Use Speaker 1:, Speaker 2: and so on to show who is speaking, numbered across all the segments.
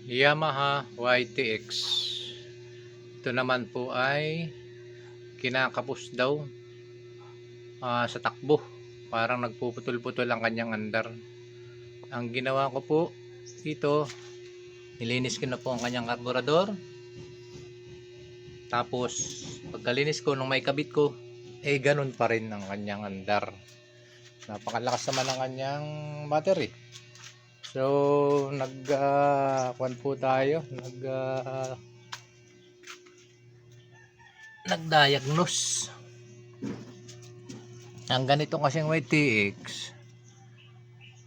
Speaker 1: Yamaha YTX. Ito naman po ay kinakapos daw sa takbo. Parang nagpuputol-putol ang kanyang andar. Ang ginawa ko po dito, nilinis ko na po ang kanyang karburador. Tapos pagkalinis ko nung may kabit ko, ganun pa rin ang kanyang andar. Napakalakas naman ang kanyang battery. So nag-kuan po tayo, nag-diagnose. Ang ganito kasing YTX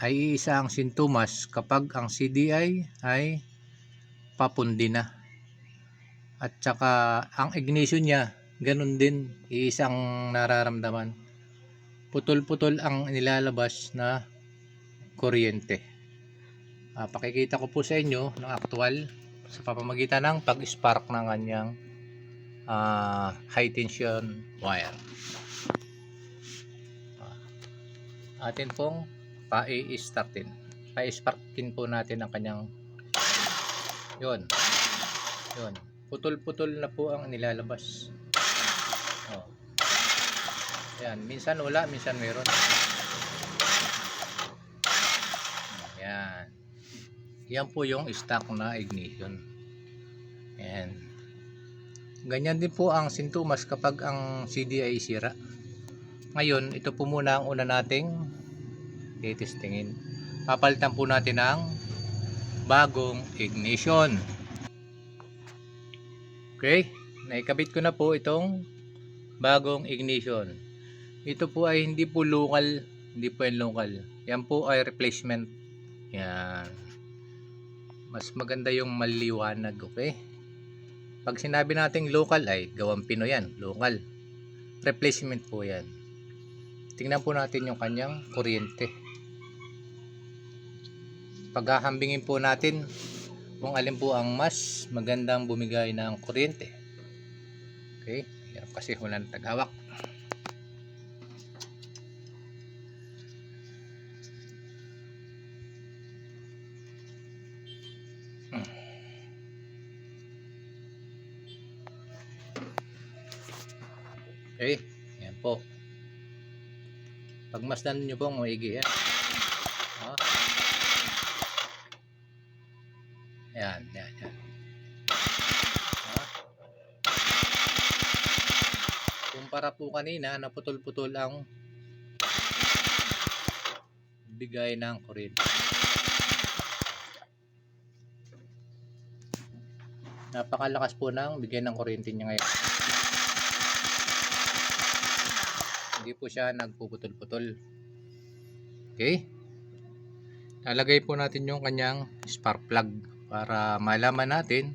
Speaker 1: ay isa ang sintomas kapag ang CDI ay papundi na. At saka ang ignition niya, ganun din, isang nararamdaman. Putol-putol ang nilalabas na kuryente. Pakikita ko po sa inyo ng actual sa pamamagitan ng pag-spark ng kanyang high tension wire. Atin pong pa-i-startin. Pa-i-sparkin po natin ang kanyang yun. Putol-putol na po ang nilalabas. Yan, minsan wala, minsan meron. Yan. Yan po yung stock na ignition. Yan. Ganyan din po ang sintomas kapag ang CD ay sira. Ngayon, ito po muna ang una nating titestingin. Papalitan po natin ang bagong ignition. Okay, naikabit ko na po itong bagong ignition. Ito po ay hindi po local, hindi po yan local. Yan po ay replacement. Yan. Mas maganda yung maliwanag, okay? Pag sinabi nating local ay gawang Pinoy yan, local. Replacement po yan. Tingnan po natin yung kanyang kuryente. Paghahambingin po natin kung alin po ang mas magandang bumigay ng kuryente. Okay, hirap kasi walang taghawak. Okay, yan po. Pagmasdan nyo pong maigi yan. Yan. Kumpara po kanina, naputol-putol ang bigay ng kuryente. Napakalakas po ng bigay ng kuryente niya ngayon. Hindi po siya nagpuputol-putol. Okay? Lalagay po natin yung kanyang spark plug para malaman natin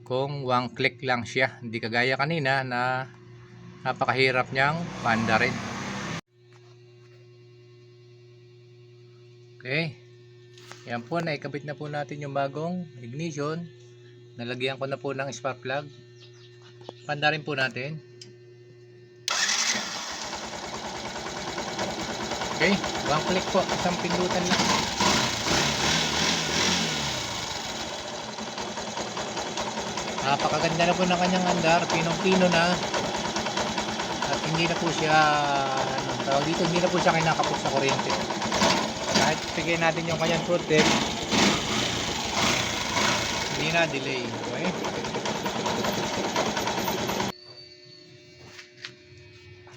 Speaker 1: kung one click lang siya. Hindi kagaya kanina na napakahirap niyang paandarin. Okay. Yan po, naikabit na po natin yung bagong ignition. Nalagyan ko na po ng spark plug. Paandarin po natin. Okay, one click po, isang pindutan lang. Napakaganda na po ng kanyang andar, pinong-pino na. At hindi na po siya, tawag dito, hindi na po siya kinakapos sa kuryente. Kahit pigay natin yung kanyang protect, hindi na delay. Okay?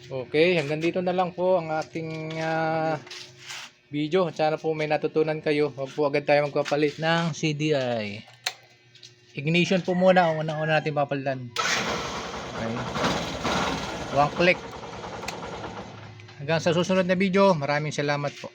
Speaker 1: Okay, hanggang dito na lang po ang ating video. Sana po may natutunan kayo. Huwag po agad tayo magpapalit ng CDI. Ignition po muna ang una-una natin papalitan. Okay. One click. Hanggang sa susunod na video, maraming salamat po.